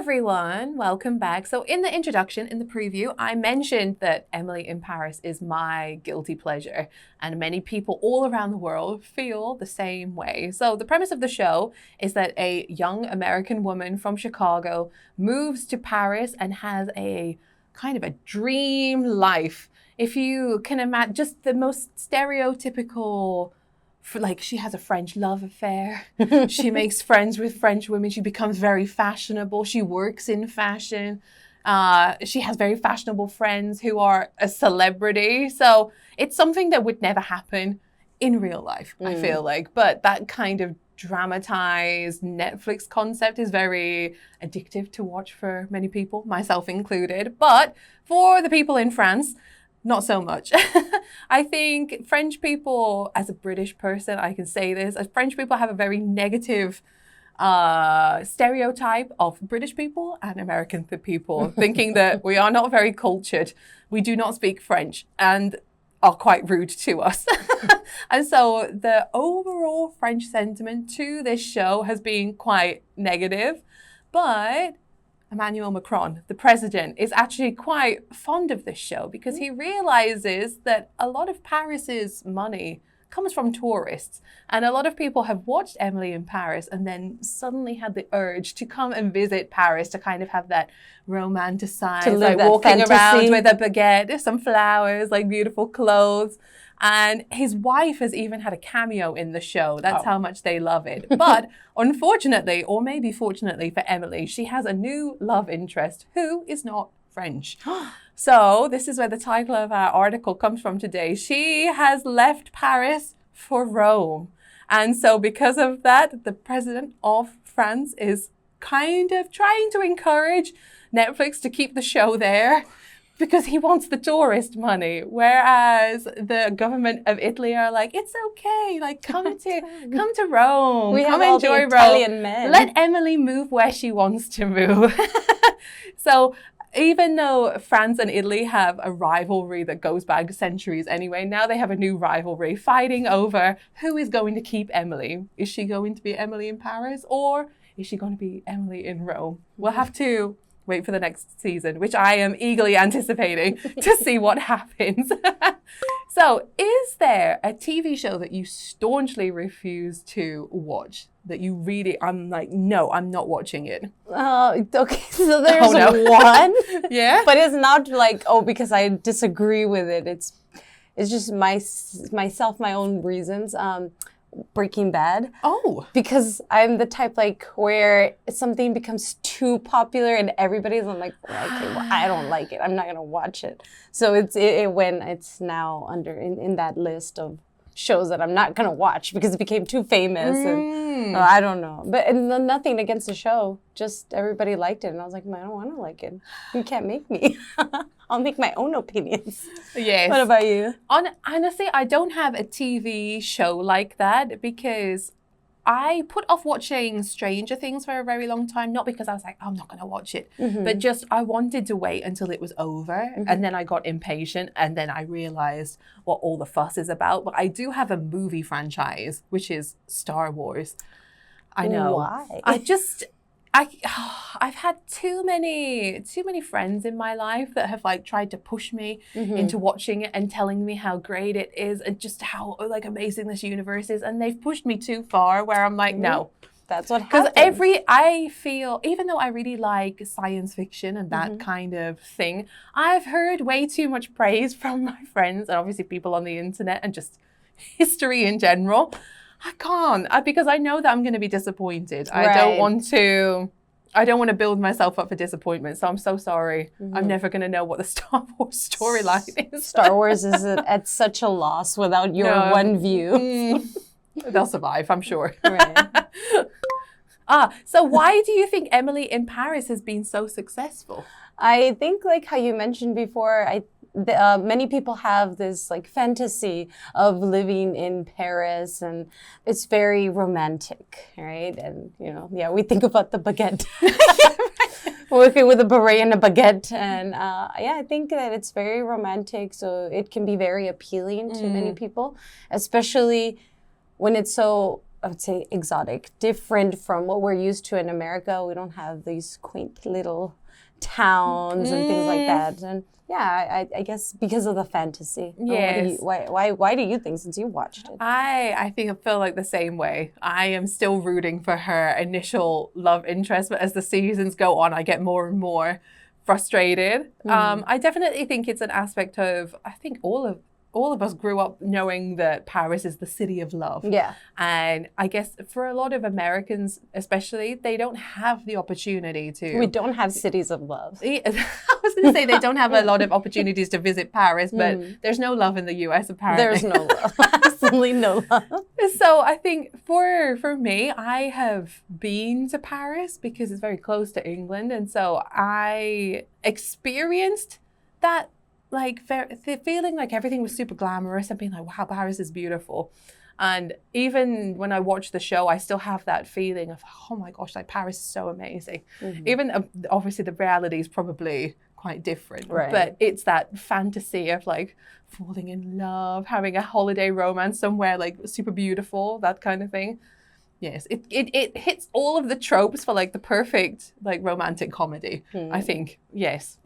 everyone, welcome back. So in the introduction, in the preview, I mentioned that Emily in Paris is my guilty pleasure, and many people all around the world feel the same way. So the premise of the show is that a young American woman from Chicago moves to Paris and has a kind of a dream life. If you can imagine, just the most stereotypical, like she has a French love affair. She makes friends with French women. She becomes very fashionable. She works in fashion. She has very fashionable friends who are a celebrity. So it's something that would never happen in real life, I feel like. But that kind of dramatized Netflix concept is very addictive to watch for many people, myself included. But for the people in France, not so much. I think French people, as a British person, I can say this, as French people have a very negative stereotype of British people and American people, thinking that we are not very cultured, we do not speak French, and are quite rude to us. And so the overall French sentiment to this show has been quite negative, but Emmanuel Macron, the president, is actually quite fond of this show because he realizes that a lot of Paris's money comes from tourists. And a lot of people have watched Emily in Paris and then suddenly had the urge to come and visit Paris to kind of have that romanticized, like walking around with a baguette, some flowers, like beautiful clothes. And his wife has even had a cameo in the show. That's how much they love it. But unfortunately, or maybe fortunately for Emily, she has a new love interest who is not French. So this is where the title of our article comes from today. She has left Paris for Rome. And so because of that, the president of France is kind of trying to encourage Netflix to keep the show there, because he wants the tourist money, whereas the government of Italy are like, it's okay, like come to Rome, we come have all enjoy the Italian men. Let Emily move where she wants to move. So even though France and Italy have a rivalry that goes back centuries anyway, now they have a new rivalry fighting over who is going to keep Emily. Is she going to be Emily in Paris, or is she going to be Emily in Rome? We'll have to wait for the next season, which I am eagerly anticipating to see what happens. So, is there a TV show that you staunchly refuse to watch? That you really, I'm like, no, I'm not watching it. Okay, so there's one. Yeah? But it's not like, because I disagree with it. It's just myself, my own reasons. Breaking Bad. Oh. Because I'm the type like where something becomes too popular and everybody's like, okay, well, I don't like it. I'm not going to watch it. So it's now under in that list of shows that I'm not going to watch because it became too famous. And I don't know. But nothing against the show. Just everybody liked it. And I was like, I don't want to like it. You can't make me. I'll make my own opinions. Yes. What about you? Honestly, I don't have a TV show like that because I put off watching Stranger Things for a very long time. Not because I was like, I'm not going to watch it. But just I wanted to wait until it was over. And then I got impatient. And then I realized what all the fuss is about. But I do have a movie franchise, which is Star Wars. I know. Why? I've had too many friends in my life that have like tried to push me into watching it and telling me how great it is and just how like amazing this universe is, and they've pushed me too far where I'm like, no. That's what happens. Because I feel, even though I really like science fiction and that kind of thing, I've heard way too much praise from my friends and obviously people on the internet and just history in general. I can't, because I know that I'm going to be disappointed. Right. I don't want to build myself up for disappointment. So I'm so sorry. I'm never going to know what the Star Wars storyline is. Star Wars is at such a loss without your one view. They'll survive, I'm sure. Right. So why do you think Emily in Paris has been so successful? I think like how you mentioned before, many people have this like fantasy of living in Paris, and it's very romantic, right? And we think about the baguette, working with a beret and a baguette, and I think that it's very romantic. So it can be very appealing to many people, especially when it's so I would say exotic, different from what we're used to in America. We don't have these quaint little towns and things like that. And yeah, I guess because of the fantasy. Yes. Why do you think, since you watched it? I think I feel like the same way. I am still rooting for her initial love interest, but as the seasons go on, I get more and more frustrated. I definitely think it's an aspect of, I think all of us grew up knowing that Paris is the city of love. Yeah. And I guess for a lot of Americans, especially, they don't have the opportunity to. We don't have cities of love. I was going to say they don't have a lot of opportunities to visit Paris, but there's no love in the US, apparently. There's no love. Absolutely no love. So I think for me, I have been to Paris because it's very close to England. And so I experienced that, like, feeling like everything was super glamorous and being like, wow, Paris is beautiful. And even when I watch the show, I still have that feeling of, oh my gosh, like Paris is so amazing. Even obviously the reality is probably quite different, but it's that fantasy of like falling in love, having a holiday romance somewhere like super beautiful, that kind of thing. Yes, it hits all of the tropes for like the perfect like romantic comedy, I think. Yes.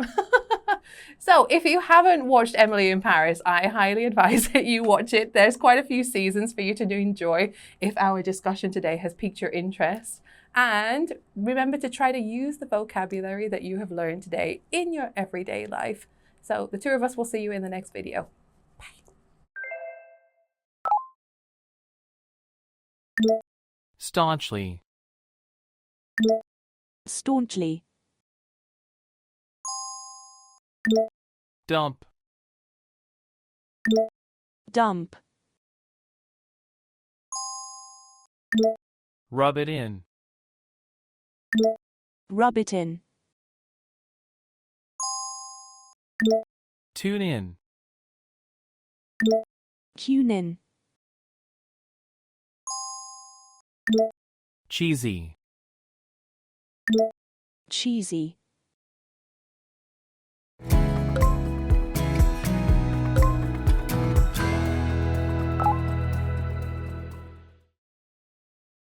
So if you haven't watched Emily in Paris, I highly advise that you watch it. There's quite a few seasons for you to enjoy if our discussion today has piqued your interest. And remember to try to use the vocabulary that you have learned today in your everyday life. So the two of us will see you in the next video. Bye. Staunchly. Staunchly. Dump. Dump. Rub it in. Rub it in. Tune in. Tune in. Cheesy. Cheesy.